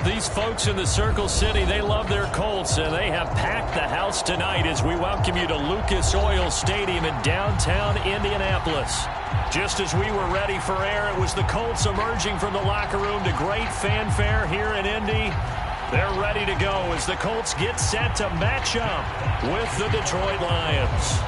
These folks in the Circle City, they love their Colts, and they have packed the house tonight as we welcome you to Lucas Oil Stadium in downtown Indianapolis. Just as we were ready for air, it was the Colts emerging from the locker room to great fanfare here in Indy. They're ready to go as the Colts get set to match up with the Detroit Lions.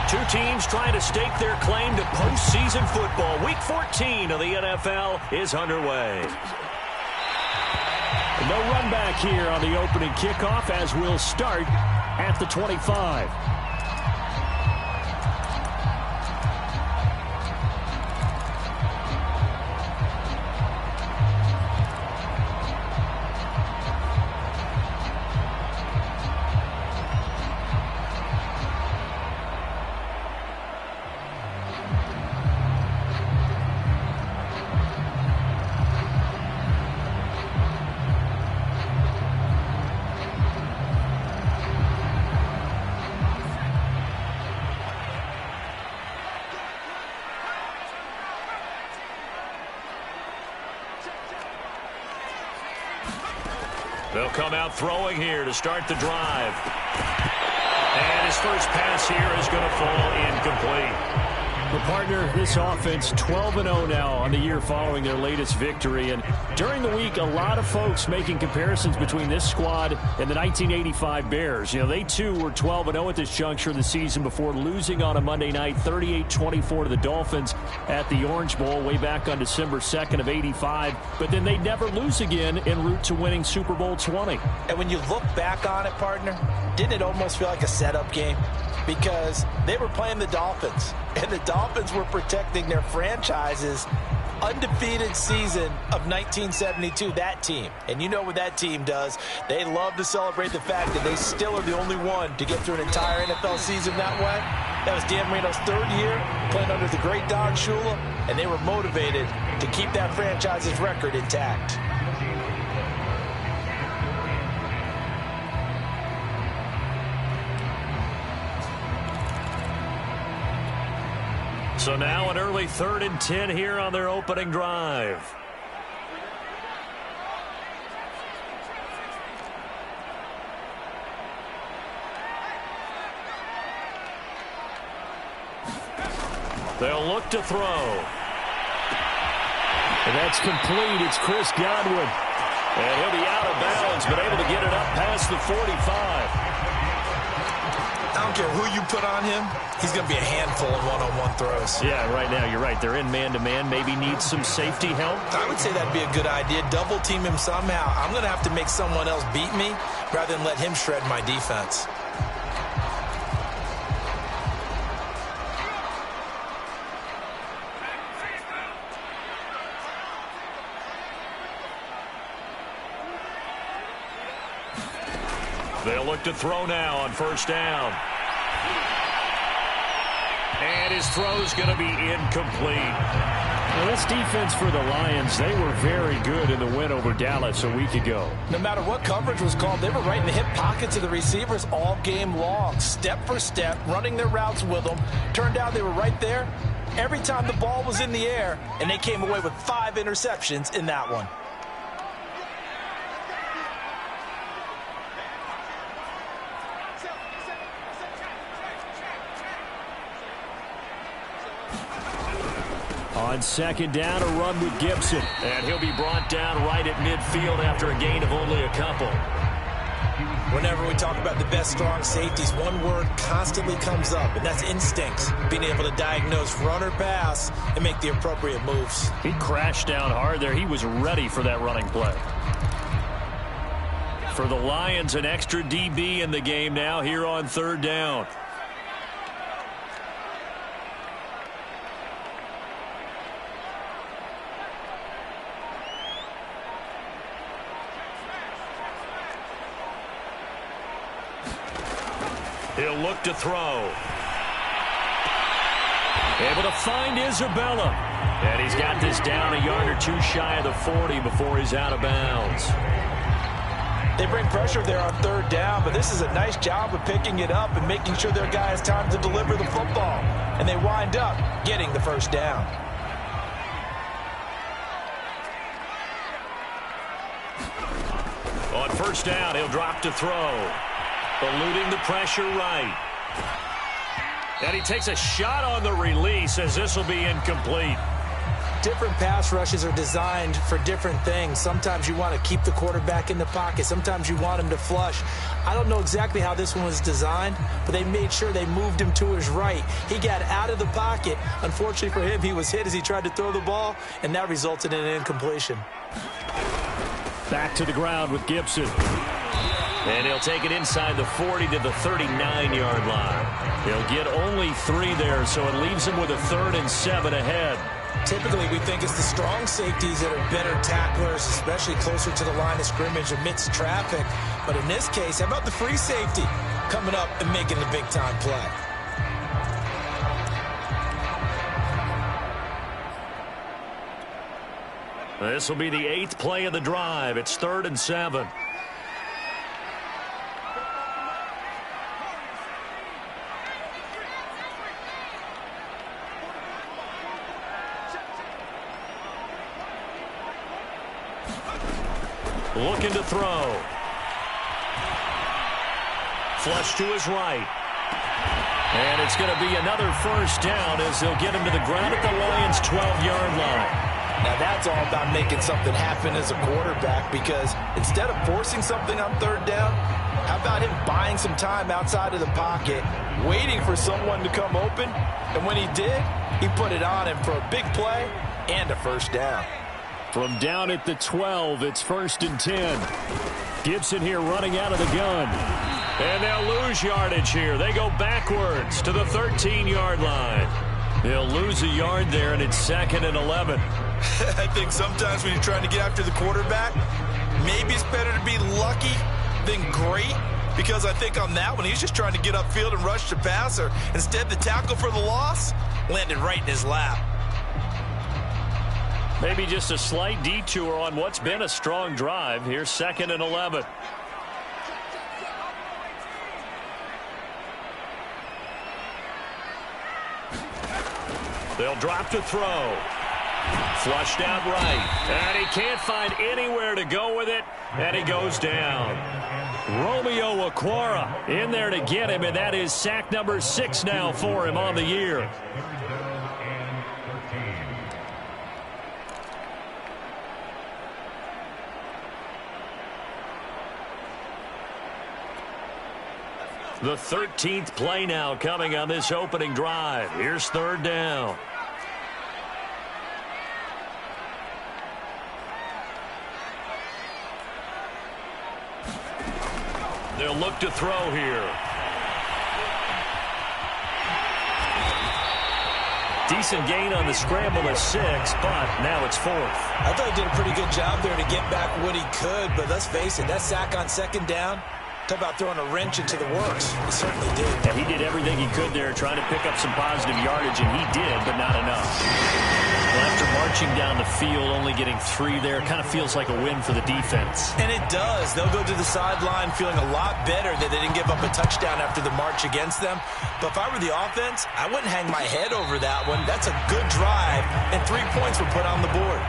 Two teams trying to stake their claim to postseason football. Week 14 of the NFL is underway. No run back here on the opening kickoff as we'll start at the 25. They'll come out throwing here to start the drive. And his first pass here is going to fall incomplete. The partner, this offense 12-0 now on the year following their latest victory. And during the week, a lot of folks making comparisons between this squad and the 1985 Bears. You know, they too were 12-0 at this juncture of the season before losing on a Monday night 38-24 to the Dolphins at the Orange Bowl way back on December 2nd of 85. But then they'd never lose again en route to winning Super Bowl 20. And when you look back on it, partner, didn't it almost feel like a setup game? Because they were playing the Dolphins, and the Dolphins were protecting their franchise's undefeated season of 1972, that team. And you know what that team does. They love to celebrate the fact that they still are the only one to get through an entire NFL season that way. That was Dan Marino's third year, playing under the great Don Shula, and they were motivated to keep that franchise's record intact. So now an early 3rd and 10 here on their opening drive. They'll look to throw. And that's complete. It's Chris Godwin. And he'll be out of bounds, but able to get it up past the 45. I don't care who you put on him, he's going to be a handful of one-on-one throws. Yeah, right now, you're right. They're in man-to-man. Maybe needs some safety help. I would say that'd be a good idea. Double team him somehow. I'm going to have to make someone else beat me rather than let him shred my defense. They'll look to throw now on first down. And his throw's going to be incomplete. Well, this defense for the Lions, they were very good in the win over Dallas a week ago. No matter what coverage was called, they were right in the hip pockets of the receivers all game long. Step for step, running their routes with them. Turned out they were right there every time the ball was in the air, and they came away with 5 interceptions in that one. On second down, a run with Gibson. And he'll be brought down right at midfield after a gain of only a couple. Whenever we talk about the best strong safeties, one word constantly comes up, and that's instincts. Being able to diagnose run or pass and make the appropriate moves. He crashed down hard there. He was ready for that running play. For the Lions, an extra DB in the game now here on third down. He'll look to throw. Able to find Isabella. And he's got this down a yard or two shy of the 40 before he's out of bounds. They bring pressure there on third down, but this is a nice job of picking it up and making sure their guy has time to deliver the football. And they wind up getting the first down. On first down, he'll drop to throw. Eluding the pressure right. And he takes a shot on the release as this will be incomplete. Different pass rushes are designed for different things. Sometimes you want to keep the quarterback in the pocket. Sometimes you want him to flush. I don't know exactly how this one was designed, but they made sure they moved him to his right. He got out of the pocket. Unfortunately for him, he was hit as he tried to throw the ball, and that resulted in an incompletion. Back to the ground with Gibson. And he'll take it inside the 40 to the 39-yard line. He'll get only 3 there, so it leaves him with a 3rd and 7 ahead. Typically, we think it's the strong safeties that are better tacklers, especially closer to the line of scrimmage amidst traffic. But in this case, how about the free safety coming up and making the big-time play? This will be the 8th play of the drive. It's 3rd and 7. Looking to throw. Flush to his right. And it's going to be another first down as they'll get him to the ground at the Lions' 12-yard line. Now that's all about making something happen as a quarterback, because instead of forcing something on third down, how about him buying some time outside of the pocket, waiting for someone to come open, and when he did, he put it on him for a big play and a first down. From down at the 12, it's 1st and 10. Gibson here running out of the gun. And they'll lose yardage here. They go backwards to the 13-yard line. They'll lose a yard there, and it's 2nd and 11. I think sometimes when you're trying to get after the quarterback, maybe it's better to be lucky than great, because I think on that one, he's just trying to get upfield and rush the passer. Instead, the tackle for the loss landed right in his lap. Maybe just a slight detour on what's been a strong drive. Here's 2nd and 11. They'll drop to throw. Flushed out right. And he can't find anywhere to go with it. And he goes down. Romeo Okwara in there to get him. And that is sack number 6 now for him on the year. The 13th play now coming on this opening drive. Here's 3rd down. They'll look to throw here. Decent gain on the scramble of 6, but now it's 4th. I thought he did a pretty good job there to get back what he could, but let's face it, that sack on 2nd down, talk about throwing a wrench into the works. He certainly did. And he did everything he could there trying to pick up some positive yardage, and he did, but not enough. Well, after marching down the field, only getting 3 there, kind of feels like a win for the defense. And it does. They'll go to the sideline feeling a lot better that they didn't give up a touchdown after the march against them. But if I were the offense, I wouldn't hang my head over that one. That's a good drive, and 3 points were put on the board.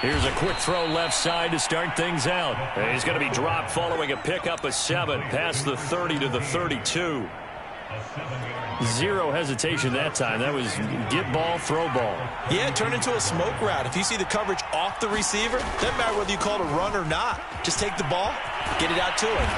Here's a quick throw left side to start things out. And he's going to be dropped following a pickup of 7 past the 30 to the 32. Zero hesitation that time. That was get ball, throw ball. Yeah, turn into a smoke route. If you see the coverage off the receiver, doesn't matter whether you call it a run or not. Just take the ball get it out to him.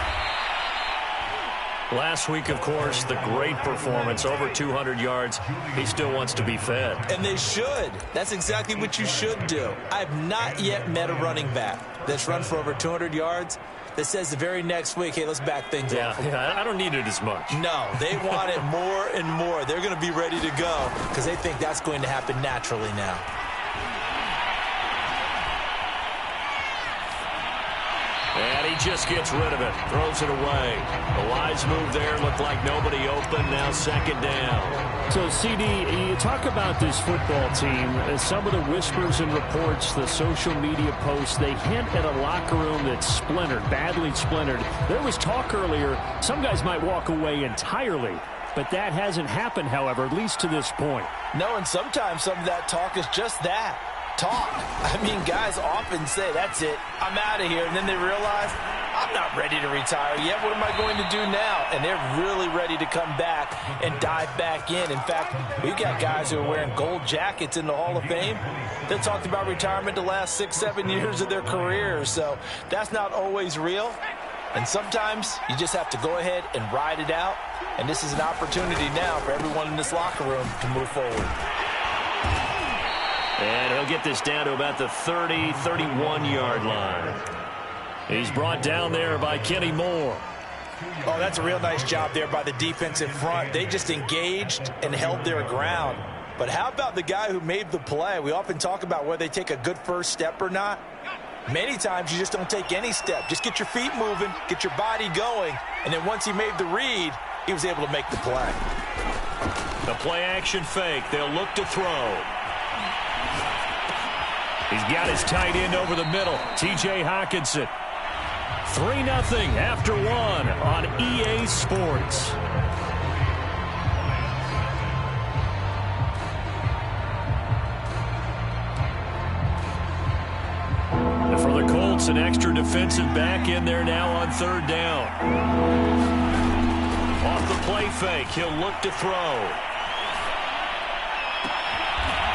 Last week, of course, the great performance, over 200 yards. He still wants to be fed. And they should. That's exactly what you should do. I have not yet met a running back that's run for over 200 yards that says the very next week, hey, let's back things off. Yeah, I don't need it as much. No, they want it more and more. They're going to be ready to go because they think that's going to happen naturally now. And he just gets rid of it, throws it away. The wise move there, looked like nobody open, now second down. So, CD, you talk about this football team, some of the whispers and reports, the social media posts, they hint at a locker room that's splintered, badly splintered. There was talk earlier, some guys might walk away entirely, but that hasn't happened, however, at least to this point. No, and sometimes some of that talk is just that. Talk. I mean, guys often say, that's it, I'm out of here. And then they realize, I'm not ready to retire yet. What am I going to do now? And they're really ready to come back and dive back in. In fact, we've got guys who are wearing gold jackets in the Hall of Fame that talked about retirement the last 6-7 years of their careers. So that's not always real. And sometimes you just have to go ahead and ride it out. And this is an opportunity now for everyone in this locker room to move forward. And he'll get this down to about the 30, 31-yard line. He's brought down there by Kenny Moore. Oh, that's a real nice job there by the defensive front. They just engaged and held their ground. But how about the guy who made the play? We often talk about whether they take a good first step or not. Many times you just don't take any step. Just get your feet moving, get your body going, and then once he made the read, he was able to make the play. The play-action fake. They'll look to throw. He's got his tight end over the middle, T.J. Hockenson. 3-0 after one on EA Sports. And for the Colts, an extra defensive back in there now on third down. Off the play fake, he'll look to throw.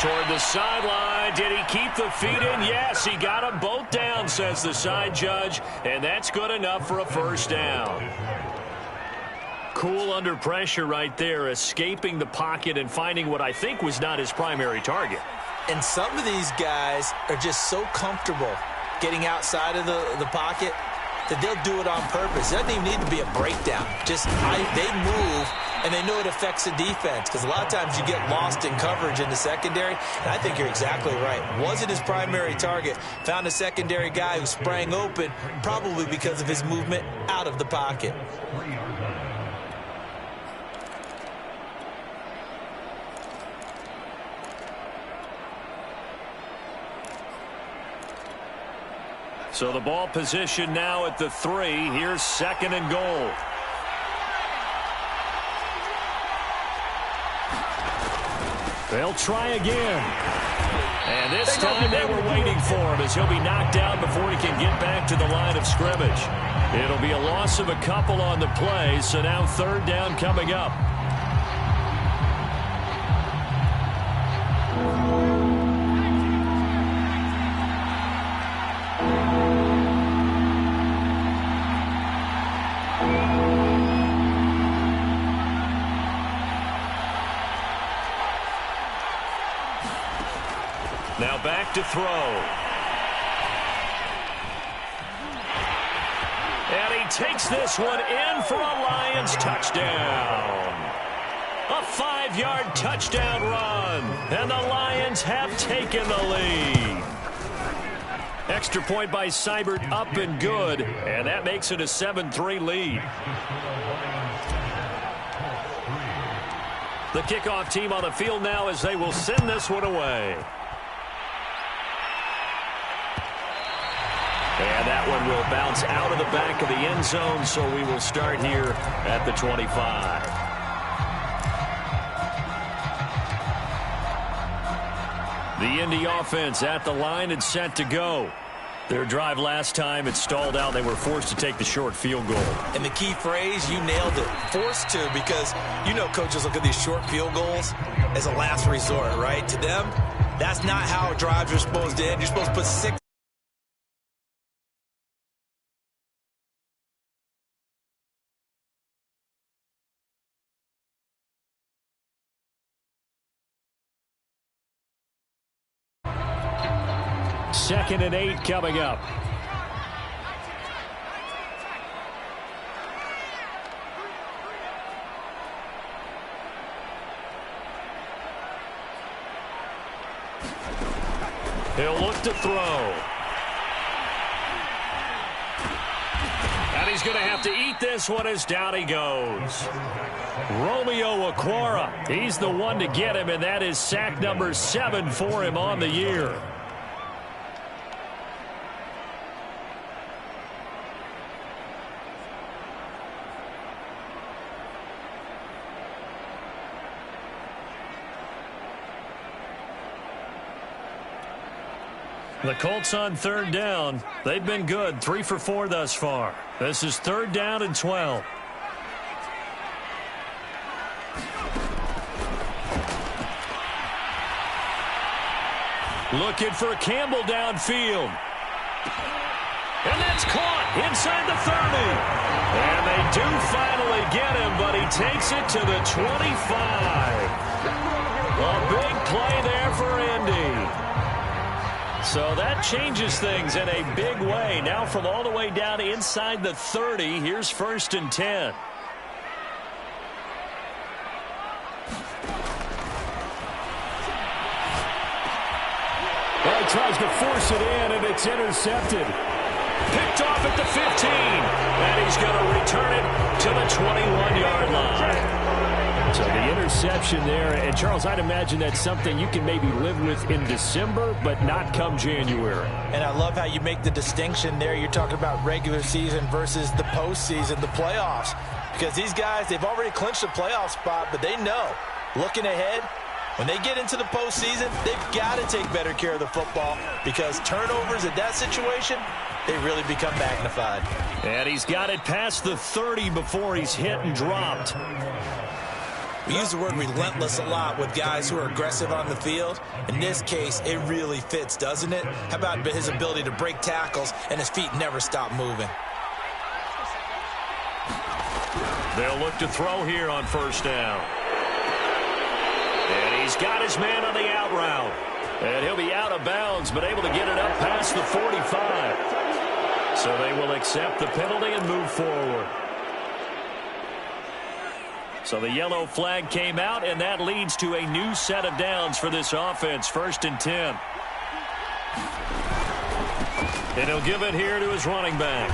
Toward the sideline. Did he keep the feet in? Yes, he got them both down, says the side judge, and that's good enough for a first down. Cool under pressure right there, escaping the pocket and finding what I think was not his primary target. And some of these guys are just so comfortable getting outside of the pocket that they'll do it on purpose. It doesn't even need to be a breakdown. Just they move, and they know it affects the defense because a lot of times you get lost in coverage in the secondary, and I think you're exactly right. Wasn't his primary target. Found a secondary guy who sprang open, probably because of his movement out of the pocket. So the ball position now at the 3. Here's second and goal. They'll try again. And this time they were waiting for him as he'll be knocked down before he can get back to the line of scrimmage. It'll be a loss of a couple on the play, so now third down coming up. Now back to throw. And he takes this one in for a Lions touchdown. A 5-yard touchdown run. And the Lions have taken the lead. Extra point by Seibert up and good. And that makes it a 7-3 lead. The kickoff team on the field now as they will send this one away. And that one will bounce out of the back of the end zone, so we will start here at the 25. The Indy offense at the line and set to go. Their drive last time, it stalled out. They were forced to take the short field goal. And the key phrase, you nailed it. Forced to, because you know coaches look at these short field goals as a last resort, right? To them, that's not how drives are supposed to end. You're supposed to put 6 2nd and 8 coming up. He'll look to throw. And he's going to have to eat this one as down he goes. Romeo Okwara, he's the one to get him, and that is sack number 7 for him on the year. The Colts on 3rd down. They've been good, 3 for 4 thus far. This is 3rd down and 12. Looking for Campbell downfield. And that's caught inside the 30. And they do finally get him, but he takes it to the 25. A big play there for Indy. So that changes things in a big way. Now from all the way down inside the 30, here's 1st and 10. Well, he tries to force it in, and it's intercepted. Picked off at the 15, and he's going to return it to the 21-yard line. So the interception there, and Charles, I'd imagine that's something you can maybe live with in December, but not come January. And I love how you make the distinction there. You're talking about regular season versus the postseason, the playoffs. Because these guys, they've already clinched a playoff spot, but they know, looking ahead, when they get into the postseason, they've got to take better care of the football because turnovers in that situation, they really become magnified. And he's got it past the 30 before he's hit and dropped. We use the word relentless a lot with guys who are aggressive on the field. In this case, it really fits, doesn't it? How about his ability to break tackles and his feet never stop moving? They'll look to throw here on 1st down. And he's got his man on the out route. And he'll be out of bounds, but able to get it up past the 45. So they will accept the penalty and move forward. So the yellow flag came out, and that leads to a new set of downs for this offense. 1st and 10. And he'll give it here to his running back.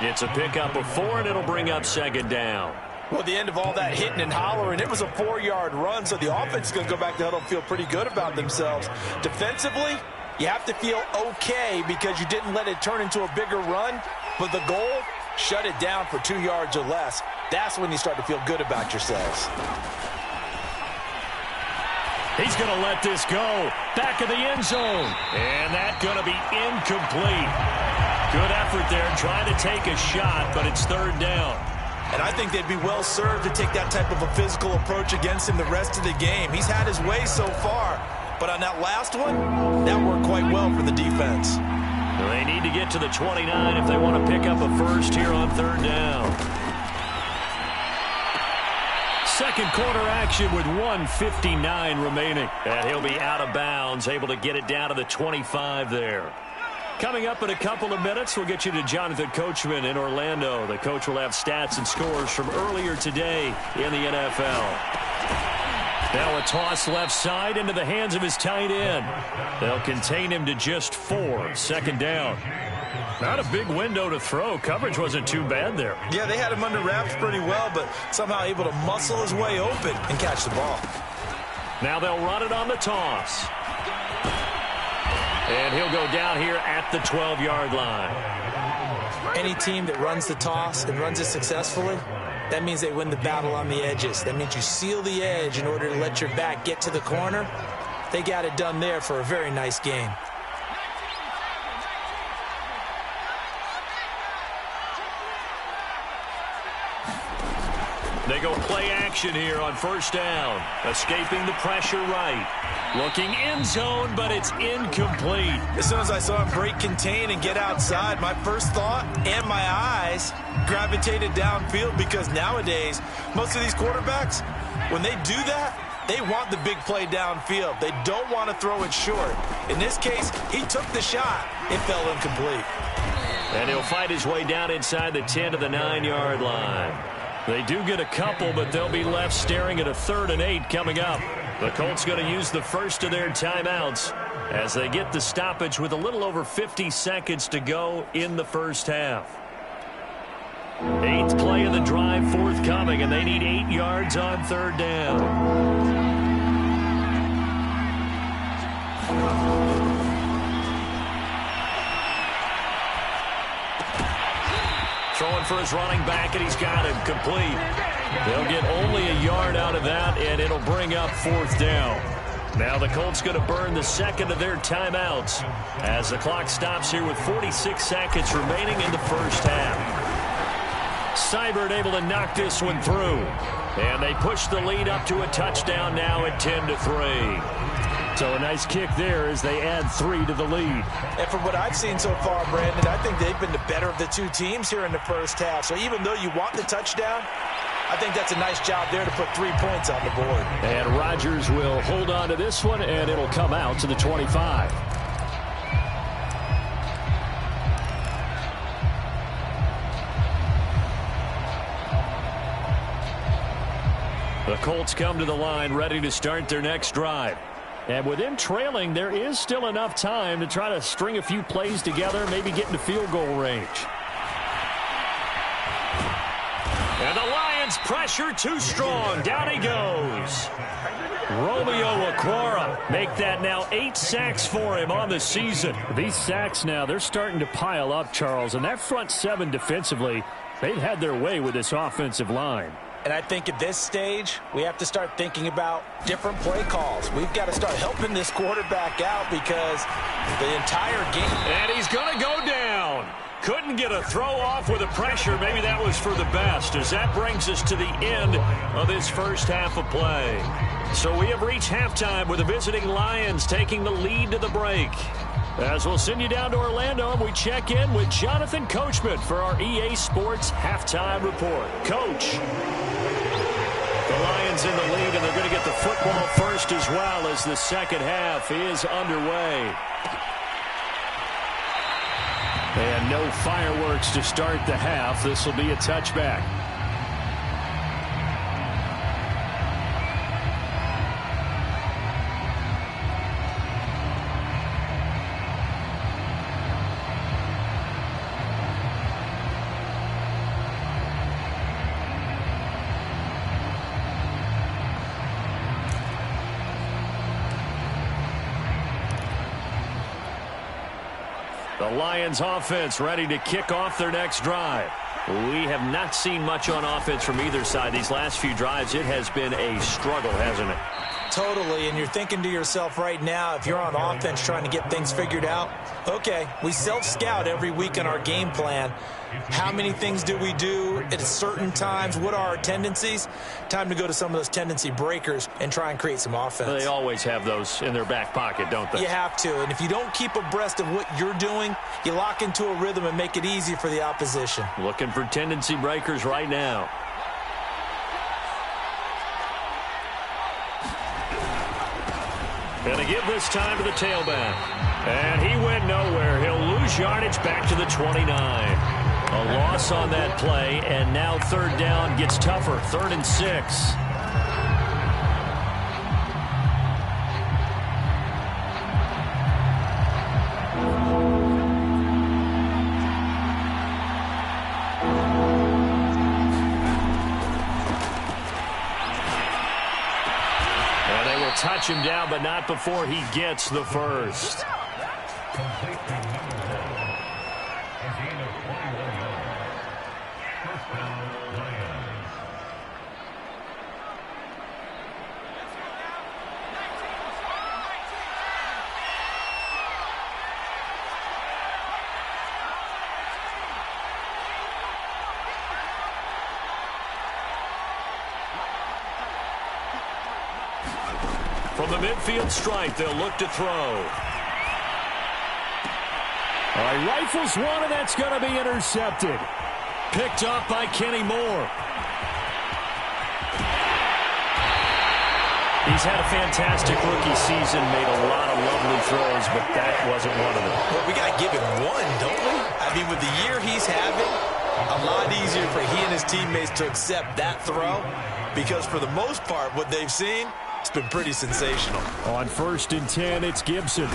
It's a pickup of 4, and it'll bring up 2nd down. Well, at the end of all that hitting and hollering, it was a 4-yard run, so the offense is going to go back to huddle and feel pretty good about themselves. Defensively, you have to feel okay because you didn't let it turn into a bigger run, but the goal, shut it down for 2 yards or less. That's when you start to feel good about yourselves. He's going to let this go. Back of the end zone. And that's going to be incomplete. Good effort there trying to take a shot, but it's 3rd down. And I think they'd be well served to take that type of a physical approach against him the rest of the game. He's had his way so far, but on that last one, that worked quite well for the defense. They need to get to the 29 if they want to pick up a first here on 3rd down. Second quarter action with 1:59 remaining. And he'll be out of bounds, able to get it down to the 25 there. Coming up in a couple of minutes, we'll get you to Jonathan Coachman in Orlando. The coach will have stats and scores from earlier today in the NFL. Now a toss left side into the hands of his tight end. They'll contain him to just 4. 2nd down. Not a big window to throw. Coverage wasn't too bad there. Yeah, they had him under wraps pretty well, but somehow able to muscle his way open and catch the ball. Now they'll run it on the toss. And he'll go down here at the 12-yard line. Any team that runs the toss and runs it successfully, that means they win the battle on the edges. That means you seal the edge in order to let your back get to the corner. They got it done there for a very nice game. They go play action here on 1st down. Escaping the pressure right. Looking end zone, but it's incomplete. As soon as I saw him break contain and get outside, my first thought and my eyes gravitated downfield because nowadays, most of these quarterbacks, when they do that, They want the big play downfield. They don't want to throw it short. In this case, he took the shot. It fell incomplete. And he'll fight his way down inside the 10 to the 9-yard line. They do get a couple, but they'll be left staring at a 3rd and 8 coming up. The Colts going to use the first of their timeouts as they get the stoppage with a little over 50 seconds to go in the first half. 8th play of the drive forthcoming, and they need 8 yards on 3rd down. Throwing for his running back, and he's got him complete. They'll get only a yard out of that, and it'll bring up 4th down. Now the Colts going to burn the second of their timeouts as the clock stops here with 46 seconds remaining in the first half. Seibert able to knock this one through. And they push the lead up to a touchdown now at 10-3. So a nice kick there as they add 3 to the lead. And from what I've seen so far, Brandon, I think they've been the better of the two teams here in the first half. So even though you want the touchdown, I think that's a nice job there to put 3 points on the board. And Rodgers will hold on to this one, and it'll come out to the 25. The Colts come to the line ready to start their next drive. And with them trailing, there is still enough time to try to string a few plays together, maybe get into field goal range. And the Lions pressure too strong. Down he goes. Romeo Okwara make that now 8 sacks for him on the season. These sacks now, they're starting to pile up, Charles. And that front 7 defensively, they've had their way with this offensive line. And I think at this stage, we have to start thinking about different play calls. We've got to start helping this quarterback out because the entire game. And he's going to go down. Couldn't get a throw off with the pressure. Maybe that was for the best, as that brings us to the end of this first half of play. So we have reached halftime with the visiting Lions taking the lead to the break. As we'll send you down to Orlando, and we check in with Jonathan Coachman for our EA Sports Halftime Report. Coach. The Lions in the lead, and they're going to get the football first as well as the second half is underway. And no fireworks to start the half. This will be a touchback. The Lions offense ready to kick off their next drive. We have not seen much on offense from either side. These last few drives, it has been a struggle, hasn't it? Totally, and you're thinking to yourself right now, if you're on offense trying to get things figured out, okay, we self-scout every week in our game plan. How many things do we do at certain times? What are our tendencies? Time to go to some of those tendency breakers and try and create some offense. They always have those in their back pocket, don't they? You have to, and if you don't keep abreast of what you're doing, you lock into a rhythm and make it easy for the opposition. Looking for tendency breakers right now. Going to give this time to the tailback. And he went nowhere. He'll lose yardage back to the 29. A loss on that play, and now 3rd down gets tougher. 3rd and 6. Touch him down, but not before he gets the first. From the midfield stripe, they'll look to throw. All right, rifles one, and that's going to be intercepted. Picked up by Kenny Moore. He's had a fantastic rookie season, made a lot of lovely throws, but that wasn't one of them. Well, we got to give him one, don't we? I mean, with the year he's having, a lot easier for he and his teammates to accept that throw because for the most part, what they've seen, it's been pretty sensational. On 1st and 10, it's Gibson.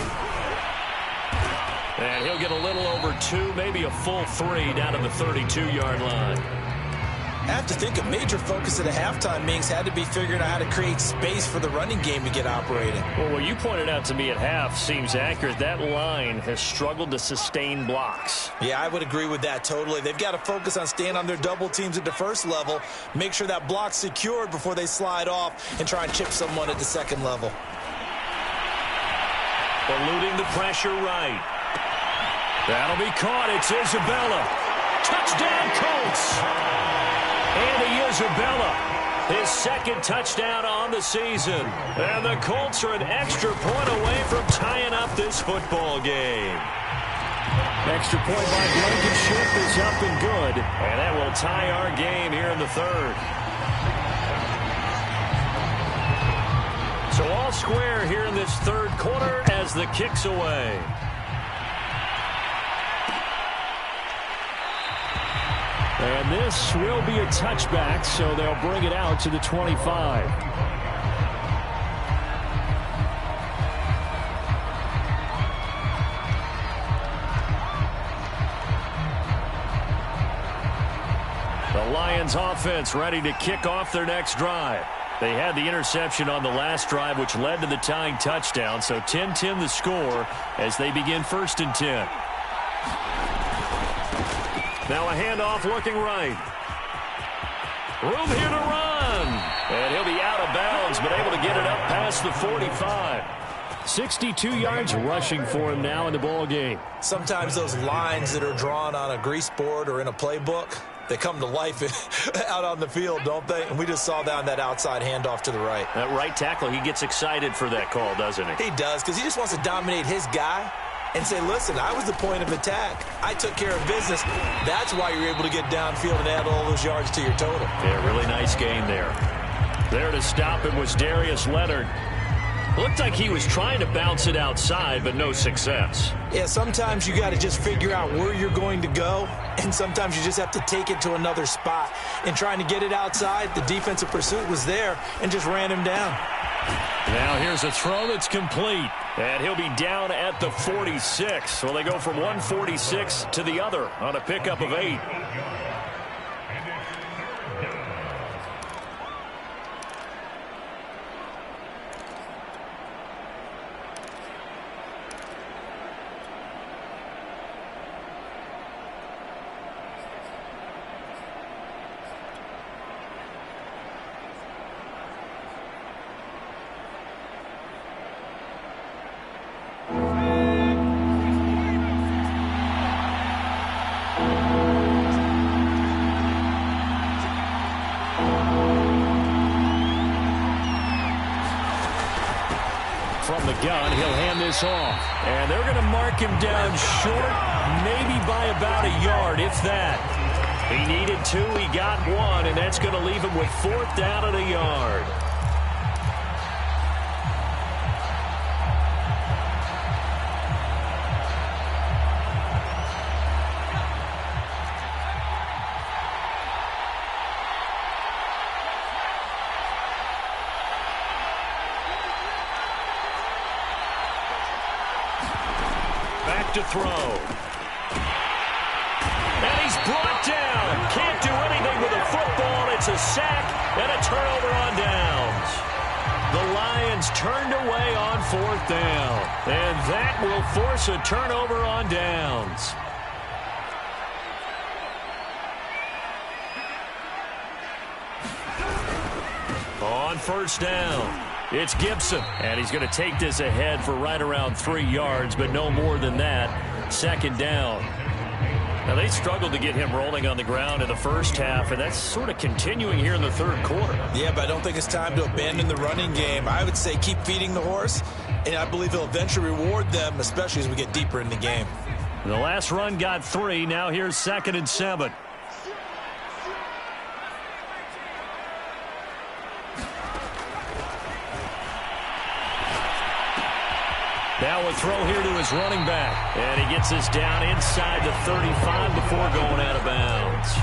And he'll get a little over 2, maybe a full 3 down to the 32-yard line. I have to think a major focus at a halftime meetings had to be figuring out how to create space for the running game to get operating. Well, what you pointed out to me at half seems accurate. That line has struggled to sustain blocks. Yeah, I would agree with that totally. They've got to focus on staying on their double teams at the first level, make sure that block's secured before they slide off and try and chip someone at the second level. Eluding the pressure right. That'll be caught. It's Isabella. Touchdown, Colts. Andy Isabella, his second touchdown on the season. And the Colts are an extra point away from tying up this football game. Extra point by Blankenship is up and good. And that will tie our game here in the third. So all square here in this third quarter as the kick's away. And this will be a touchback, so they'll bring it out to the 25. The Lions offense ready to kick off their next drive. They had the interception on the last drive, which led to the tying touchdown. So 10-10 the score as they begin 1st and 10. Now a handoff looking right. Room here to run. And he'll be out of bounds, but able to get it up past the 45. 62 yards rushing for him now in the ball game. Sometimes those lines that are drawn on a grease board or in a playbook, they come to life out on the field, don't they? And we just saw down that outside handoff to the right. That right tackle, he gets excited for that call, doesn't he? He does, because he just wants to dominate his guy and say, listen, I was the point of attack. I took care of business. That's why you're able to get downfield and add all those yards to your total. Yeah, really nice gain there. There to stop him was Darius Leonard. Looked like he was trying to bounce it outside, but no success. Yeah, sometimes you got to just figure out where you're going to go, and sometimes you just have to take it to another spot. And trying to get it outside, the defensive pursuit was there and just ran him down. Now here's a throw that's complete. And he'll be down at the 46. So they go from 146 to the other on a pickup of 8. From the gun, he'll hand this off. And they're going to mark him down short, maybe by about a yard, if that. He needed 2, he got 1, and that's going to leave him with 4th down at a yard. To throw. And he's brought down. Can't do anything with a football. It's a sack and a turnover on downs. The Lions turned away on 4th down. And that will force a turnover on downs. On 1st down. It's Gibson, and he's going to take this ahead for right around 3 yards, but no more than that. 2nd down. Now, they struggled to get him rolling on the ground in the first half, and that's sort of continuing here in the third quarter. Yeah, but I don't think it's time to abandon the running game. I would say keep feeding the horse, and I believe he'll eventually reward them, especially as we get deeper in the game. The last run got 3. Now here's 2nd and 7. a throw here to his running back. And he gets this down inside the 35 before going out of bounds.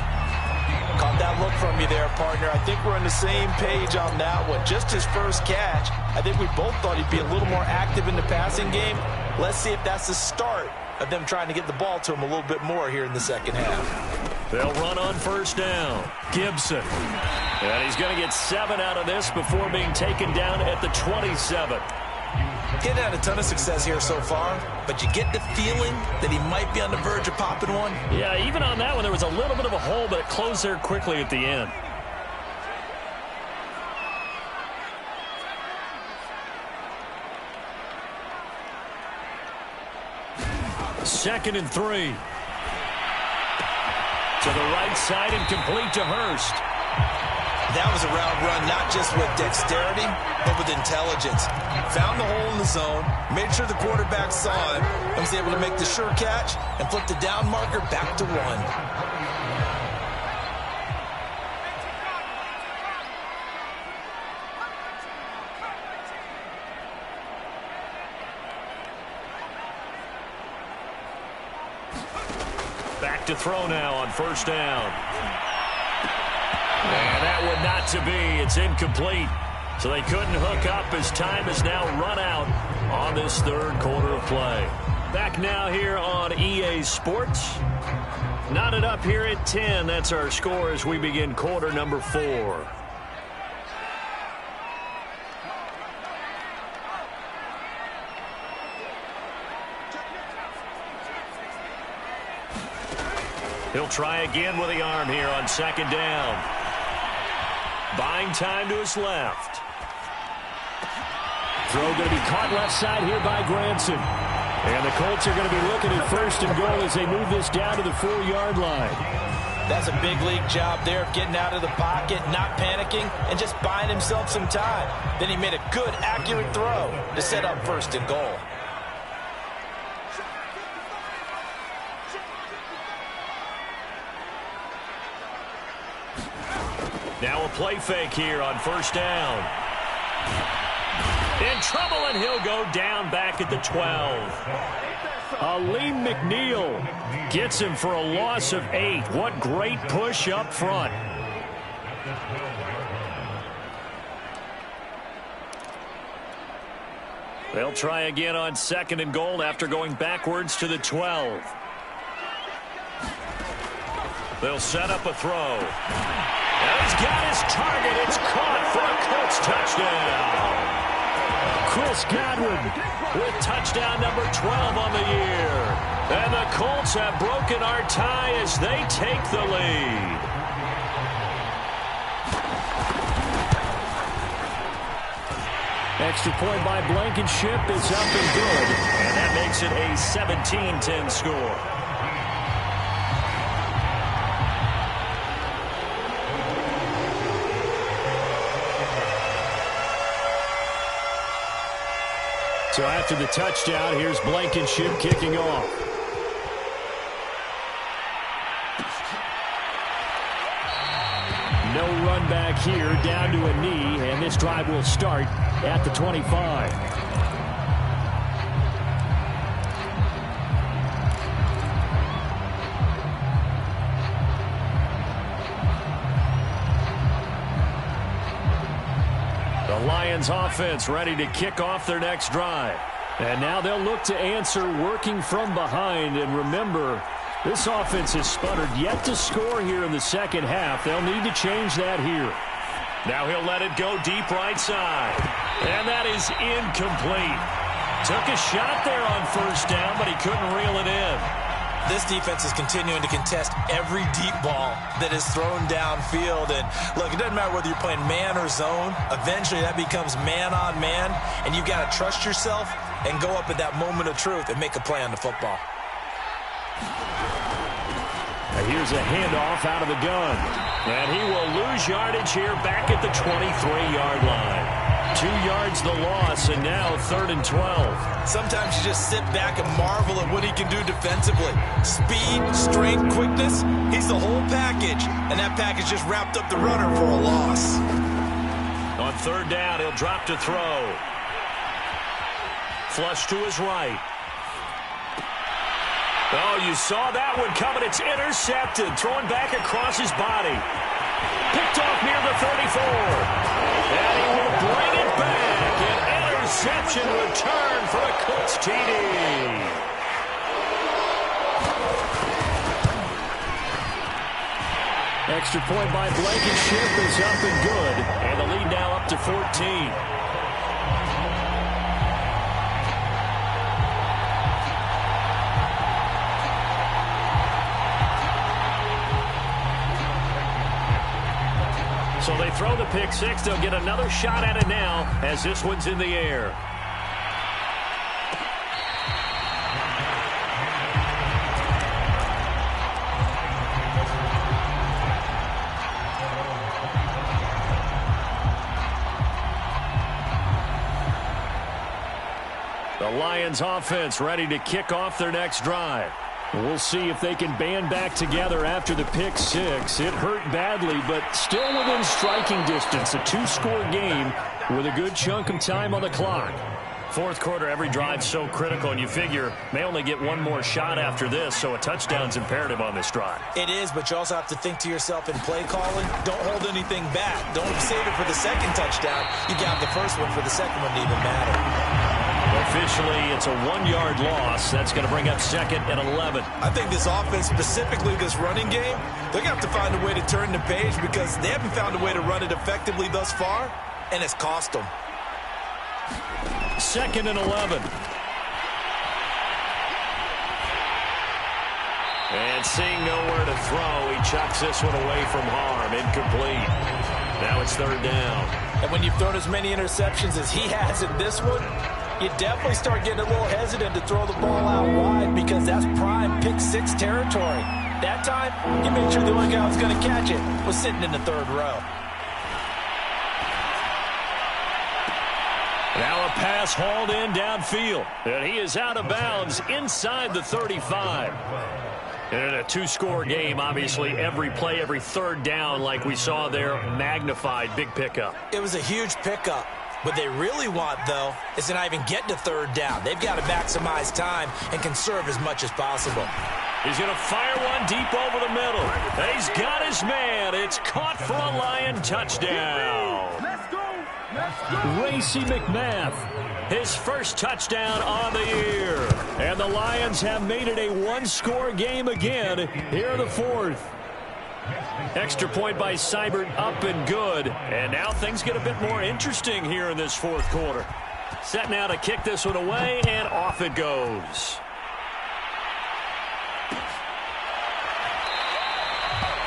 Caught that look from you there, partner. I think we're on the same page on that one. Just his first catch, I think we both thought he'd be a little more active in the passing game. Let's see if that's the start of them trying to get the ball to him a little bit more here in the second half. They'll run on first down. Gibson. And he's going to get 7 out of this before being taken down at the 27. Getting had a ton of success here so far, but you get the feeling that he might be on the verge of popping one. Yeah, even on that one, there was a little bit of a hole, but it closed there quickly at the end. Second and 3. To the right side and complete to Hurst. That was a route run, not just with dexterity, but with intelligence. Found the hole in the zone, made sure the quarterback saw it, and was able to make the sure catch and flip the down marker back to 1. Back to throw now on first down. And that one not to be. It's incomplete. So they couldn't hook up as time is now run out on this third quarter of play. Back now here on EA Sports. Knotted up here at 10. That's our score as we begin quarter number 4. He'll try again with the arm here on second down. Buying time to his left. Throw going to be caught left side here by Granson. And the Colts are going to be looking at first and goal as they move this down to the 4-yard line. That's a big league job there of getting out of the pocket, not panicking, and just buying himself some time. Then he made a good, accurate throw to set up first and goal. Now a play fake here on first down. In trouble, and he'll go down back at the 12. Aleem McNeil gets him for a loss of 8. What great push up front. They'll try again on second and goal after going backwards to the 12. They'll set up a throw. And he's got his target. It's caught for a Colts touchdown. Chris Godwin with touchdown number 12 on the year. And the Colts have broken our tie as they take the lead. Extra point by Blankenship is up and good. And that makes it a 17-10 score. So after the touchdown, here's Blankenship kicking off. No run back here, down to a knee, and this drive will start at the 25. The Lions offense ready to kick off their next drive. And now they'll look to answer working from behind. And remember, this offense has sputtered yet to score here in the second half. They'll need to change that here. Now he'll let it go deep right side. And that is incomplete. Took a shot there on first down, but he couldn't reel it in. This defense is continuing to contest every deep ball that is thrown downfield. And look, it doesn't matter whether you're playing man or zone. Eventually that becomes man on man, and you've got to trust yourself and go up at that moment of truth and make a play on the football. Here's a handoff out of the gun. And he will lose yardage here back at the 23-yard line. 2 yards the loss, and now 3rd and 12. Sometimes you just sit back and marvel at what he can do defensively. Speed, strength, quickness, he's the whole package. And that package just wrapped up the runner for a loss. On 3rd down, he'll drop to throw. flush to his right. Oh, you saw that one coming. It's intercepted. Throwing back across his body. Picked off near the 34. And he will bring it back. An interception return for a Colts TD. Extra point by Blankenship is up and good. And the lead now up to 14. So they throw the pick six. They'll get another shot at it now as this one's in the air. The Lions offense ready to kick off their next drive. We'll see if they can band back together after the pick six. It hurt badly, but still within striking distance. A two-score game with a good chunk of time on the clock. Fourth quarter, every drive's so critical, and you figure may only get one more shot after this, so a touchdown's imperative on this drive. It is, but you also have to think to yourself in play calling, don't hold anything back. Don't save it for the second touchdown. You got the first one for the second one to even matter. Officially, it's a 1-yard loss. That's going to bring up second and 11. I think this offense, specifically this running game, they're going to have to find a way to turn the page because they haven't found a way to run it effectively thus far, and it's cost them. Second and 11. And seeing nowhere to throw, he chucks this one away from harm. Incomplete. Now it's third down. And when you've thrown as many interceptions as he has in this one, you definitely start getting a little hesitant to throw the ball out wide because that's prime pick six territory. That time, you made sure the only guy who was going to catch it was sitting in the third row. Now a pass hauled in downfield. And he is out of bounds inside the 35. And in a two-score game, obviously, every play, every third down, like we saw there, magnified, big pickup. It was a huge pickup. What they really want, though, is to not even get to third down. They've got to maximize time and conserve as much as possible. He's going to fire one deep over the middle. He's got his man. It's caught for a Lion touchdown. Let's go. Let's go. Racy McMath. His first touchdown on the year. And the Lions have made it a one-score game again here in the fourth. Extra point by Seibert, up and good. And now things get a bit more interesting here in this fourth quarter. Set now to kick this one away, and off it goes.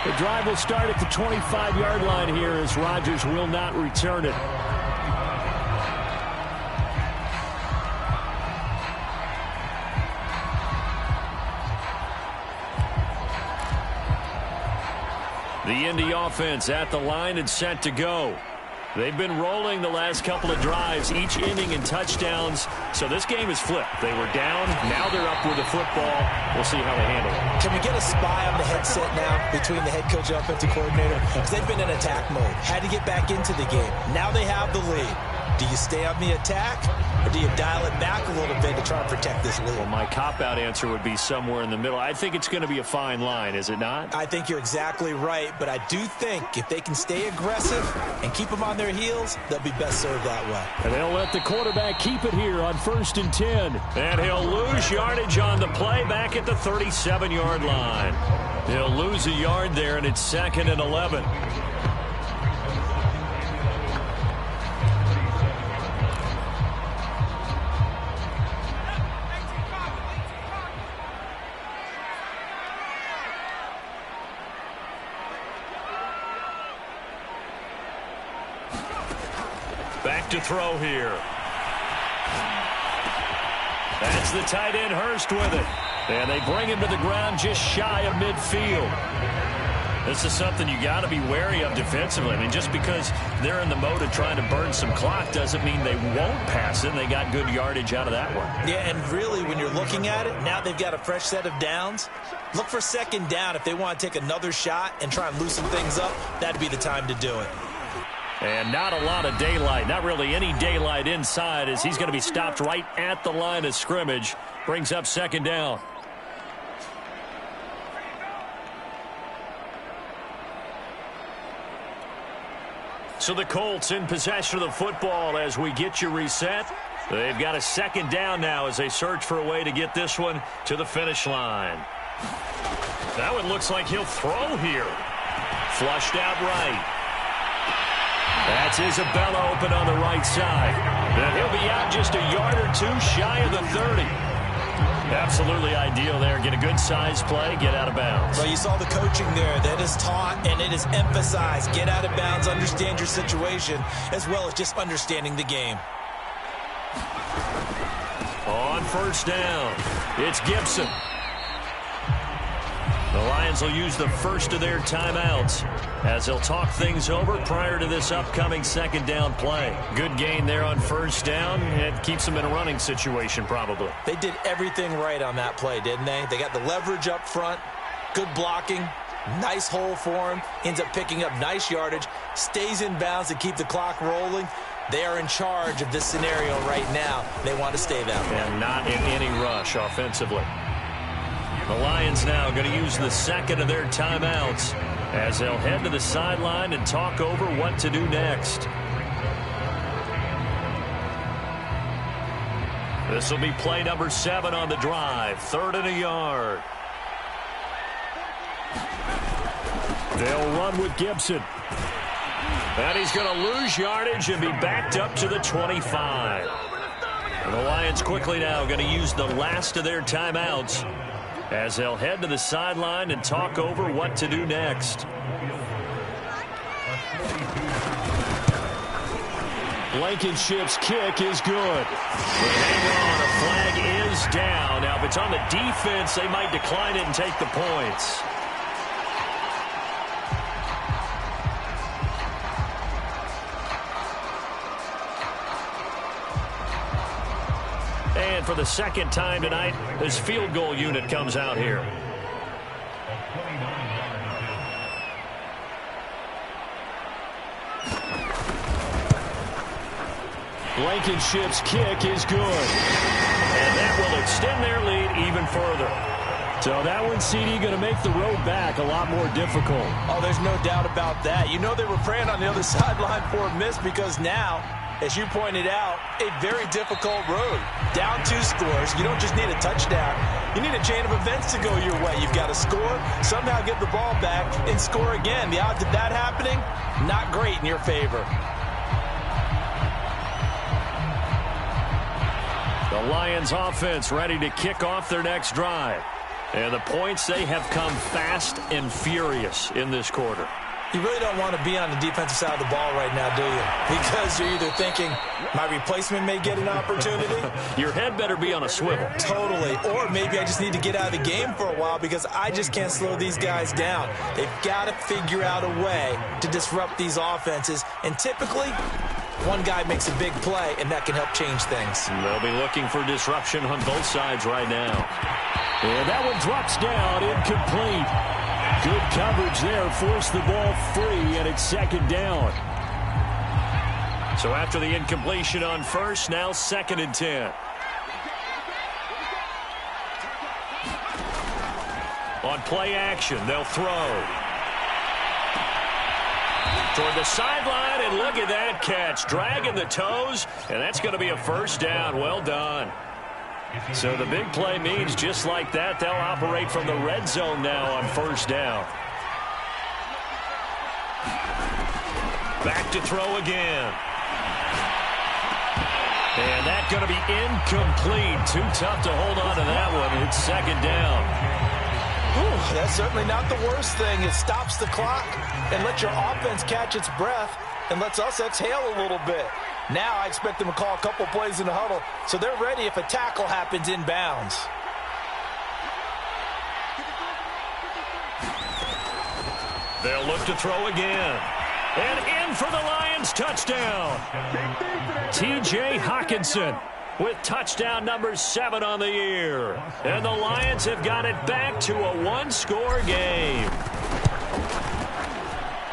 The drive will start at the 25-yard line here as Rodgers will not return it. The Indy offense at the line and set to go. They've been rolling the last couple of drives, each inning in touchdowns. So this game is flipped. They were down. Now they're up with the football. We'll see how they handle it. Can we get a spy on the headset now between the head coach and offensive coordinator? Because they've been in attack mode. Had to get back into the game. Now they have the lead. Do you stay on the attack, or do you dial it back a little bit to try and protect this lead? Well, my cop-out answer would be somewhere in the middle. I think it's going to be a fine line, is it not? I think you're exactly right, but I do think if they can stay aggressive and keep them on their heels, they'll be best served that way. And they'll let the quarterback keep it here on 1st and 10. And he'll lose yardage on the play back at the 37-yard line. He'll lose a yard there, and it's 2nd and 11. Back to throw here. That's the tight end Hurst with it. And they bring him to the ground just shy of midfield. This is something you got to be wary of defensively. I mean, just because they're in the mode of trying to burn some clock doesn't mean they won't pass it. They got good yardage out of that one. Yeah, and really, when you're looking at it, now they've got a fresh set of downs. Look for 2nd down if they want to take another shot and try and loosen things up. That'd be the time to do it. And not a lot of daylight, not really any daylight inside, as he's going to be stopped right at the line of scrimmage. Brings up second down. So the Colts in possession of the football as we get you reset. They've got a second down now as they search for a way to get this one to the finish line. That one looks like he'll throw here. Flushed out right. That's Isabella open on the right side. And he'll be out just a yard or two shy of the 30. Absolutely ideal there. Get a good size play, get out of bounds. Well, you saw the coaching there. That is taught and it is emphasized. Get out of bounds, understand your situation, as well as just understanding the game. On first down, it's Gibson. The Lions will use the first of their timeouts as they'll talk things over prior to this upcoming second down play. Good gain there on first down. It keeps them in a running situation probably. They did everything right on that play, didn't they? They got the leverage up front, good blocking, nice hole for him, ends up picking up nice yardage, stays in bounds to keep the clock rolling. They are in charge of this scenario right now. They want to stay that way. And not in any rush offensively. The Lions now going to use the second of their timeouts as they'll head to the sideline and talk over what to do next. This will be play number 7 on the drive. 3rd and a yard. They'll run with Gibson. And he's going to lose yardage and be backed up to the 25. And the Lions quickly now going to use the last of their timeouts as they'll head to the sideline and talk over what to do next. Blankenship's kick is good. But hang on, a flag is down. Now, if it's on the defense, they might decline it and take the points. And for the second time tonight, his field goal unit comes out here. Blankenship's kick is good. And that will extend their lead even further. So that one, CD, going to make the road back a lot more difficult. Oh, there's no doubt about that. You know they were praying on the other sideline for a miss because now, as you pointed out, a very difficult road. Down 2 scores. You don't just need a touchdown. You need a chain of events to go your way. You've got to score, somehow get the ball back, and score again. The odds of that happening, not great in your favor. The Lions offense ready to kick off their next drive. And the points, they have come fast and furious in this quarter. You really don't want to be on the defensive side of the ball right now, do you? Because you're either thinking, my replacement may get an opportunity. Your head better be on a swivel. Totally. Or maybe I just need to get out of the game for a while because I just can't slow these guys down. They've got to figure out a way to disrupt these offenses. And typically, one guy makes a big play, and that can help change things. They'll be looking for disruption on both sides right now. And that one drops down, incomplete. Good coverage there, forced the ball free, and it's second down. So after the incompletion on first, now 2nd and 10. On play action, they'll throw. Toward the sideline, and look at that catch. Dragging the toes, and that's going to be a first down. Well done. So the big play means just like that, they'll operate from the red zone now on first down. Back to throw again. And that's going to be incomplete. Too tough to hold on to that one. It's second down. Ooh, that's certainly not the worst thing. It stops the clock and lets your offense catch its breath and lets us exhale a little bit. Now I expect them to call a couple plays in the huddle, so they're ready if a tackle happens in bounds. They'll look to throw again. And in for the Lions touchdown. T.J. Hockenson with touchdown number 7 on the year. And the Lions have got it back to a 1-score game.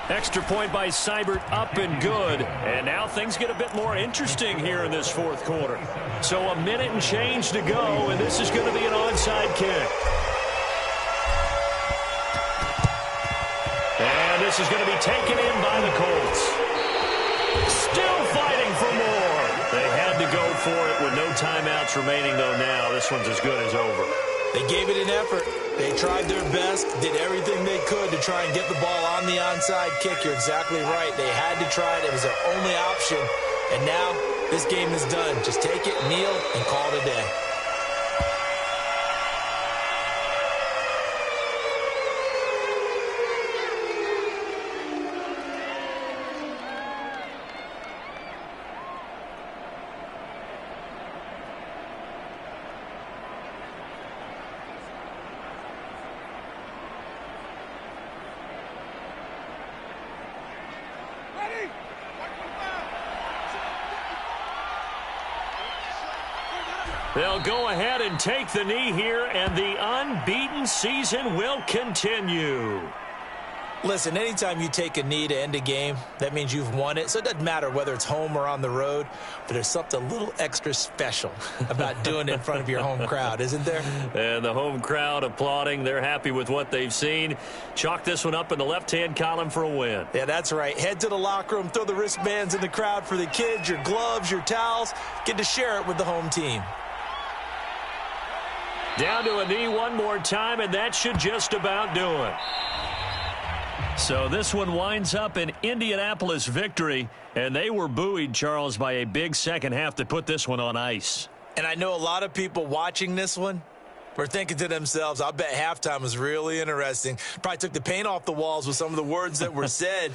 Extra point by Seibert, up and good. And now things get a bit more interesting here in this fourth quarter. So a minute and change to go, and this is going to be an onside kick. And this is going to be taken in by the Colts. Still fighting for more. They had to go for it with no timeouts remaining, though now. This one's as good as over. They gave it an effort. They tried their best, did everything they could to try and get the ball on the onside kick. You're exactly right. They had to try it. It was their only option. And now this game is done. Just take it, kneel, and call it a day. They'll go ahead and take the knee here, and the unbeaten season will continue. Listen, anytime you take a knee to end a game, that means you've won it. So it doesn't matter whether it's home or on the road, but there's something a little extra special about doing it in front of your home crowd, isn't there? And the home crowd applauding. They're happy with what they've seen. Chalk this one up in the left-hand column for a win. Yeah, that's right. Head to the locker room, throw the wristbands in the crowd for the kids, your gloves, your towels. Get to share it with the home team. Down to a knee one more time, and that should just about do it. So this one winds up an Indianapolis victory, and they were buoyed, Charles, by a big second half to put this one on ice. And I know a lot of people watching this one were thinking to themselves, I bet halftime was really interesting. Probably took the paint off the walls with some of the words that were said.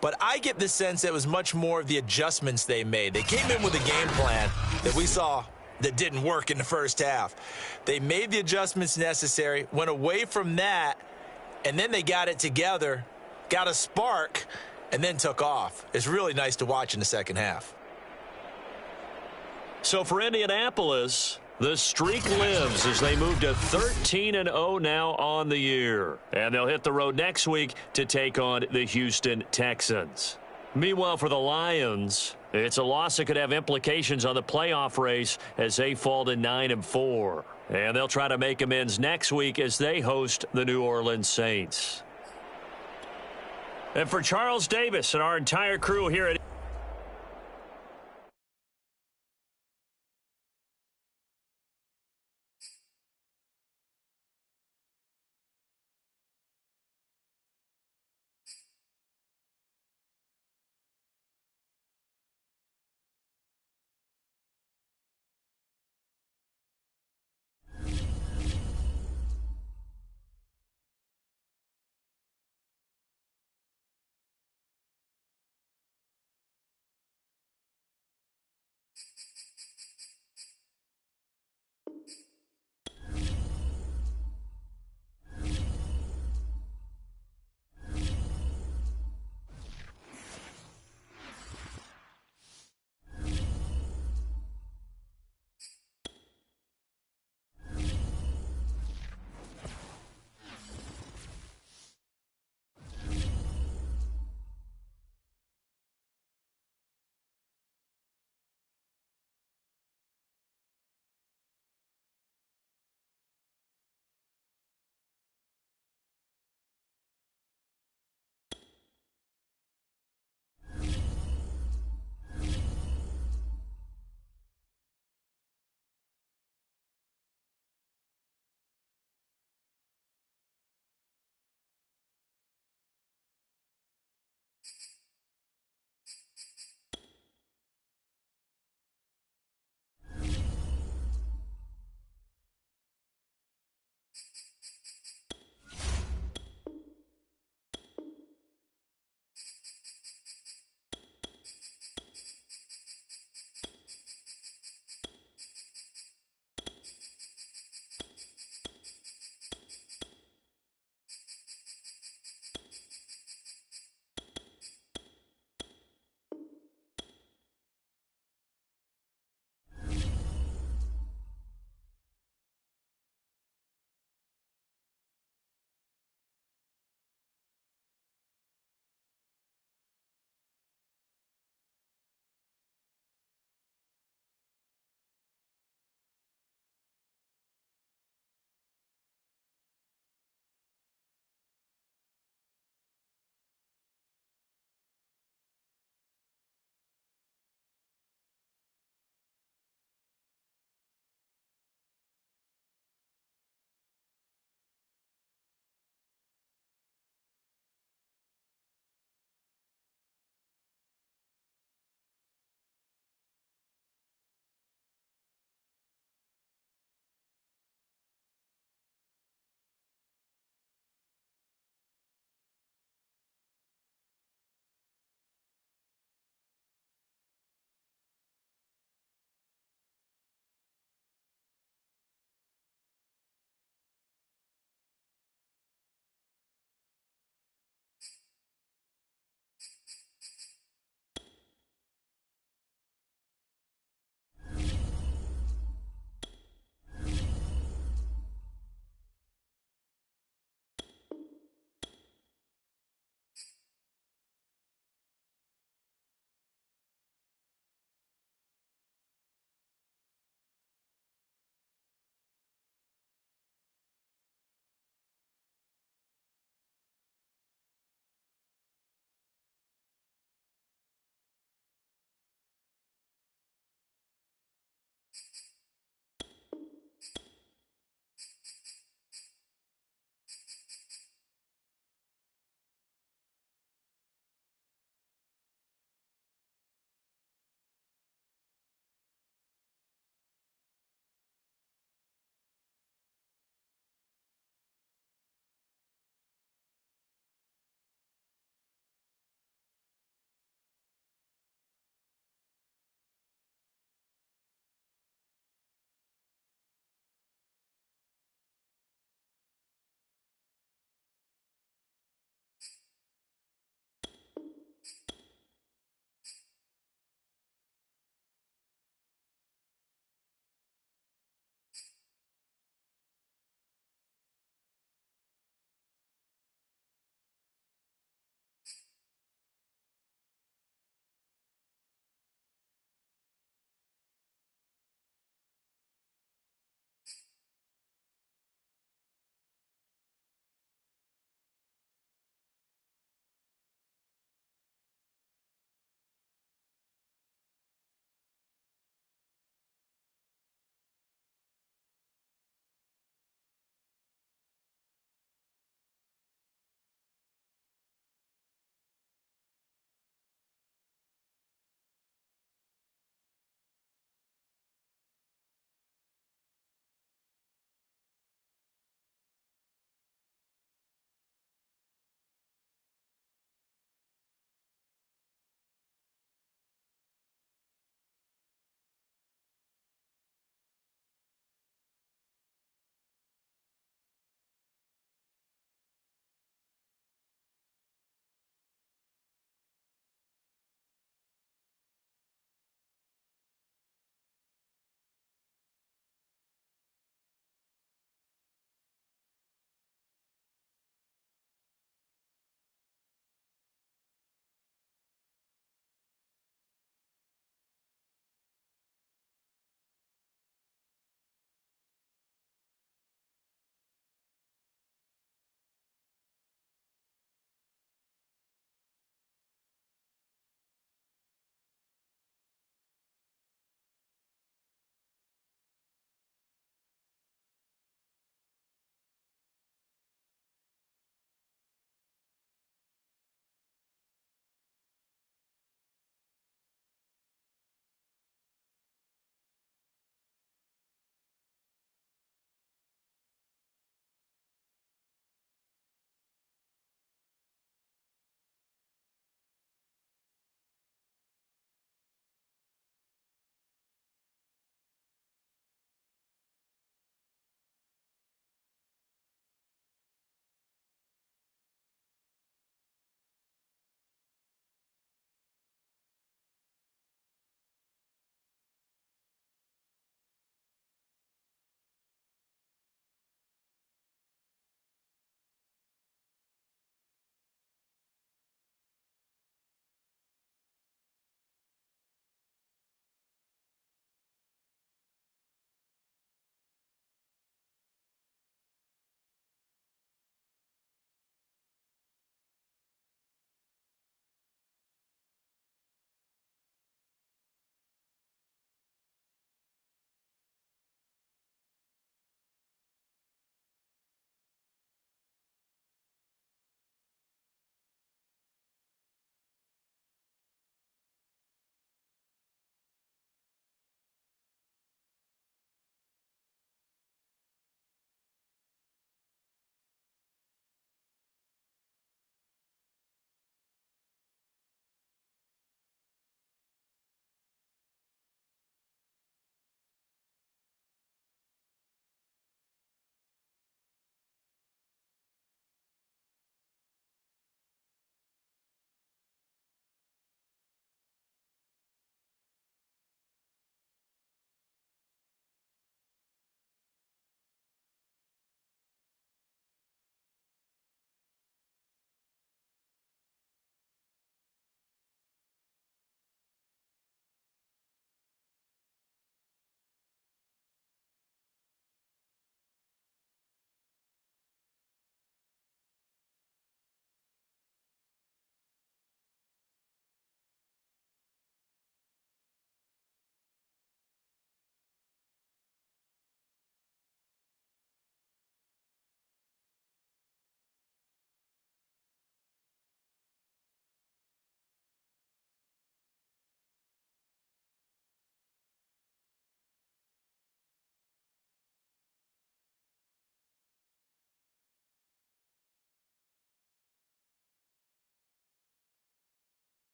But I get the sense it was much more of the adjustments they made. They came in with a game plan that we saw that didn't work in the first half. They made the adjustments necessary, went away from that, and then they got it together, got a spark, and then took off. It's really nice to watch in the second half. So for Indianapolis, the streak lives as they move to 13-0 now on the year. And they'll hit the road next week to take on the Houston Texans. Meanwhile, for the Lions, it's a loss that could have implications on the playoff race as they fall to 9-4. And they'll try to make amends next week as they host the New Orleans Saints. And for Charles Davis and our entire crew here at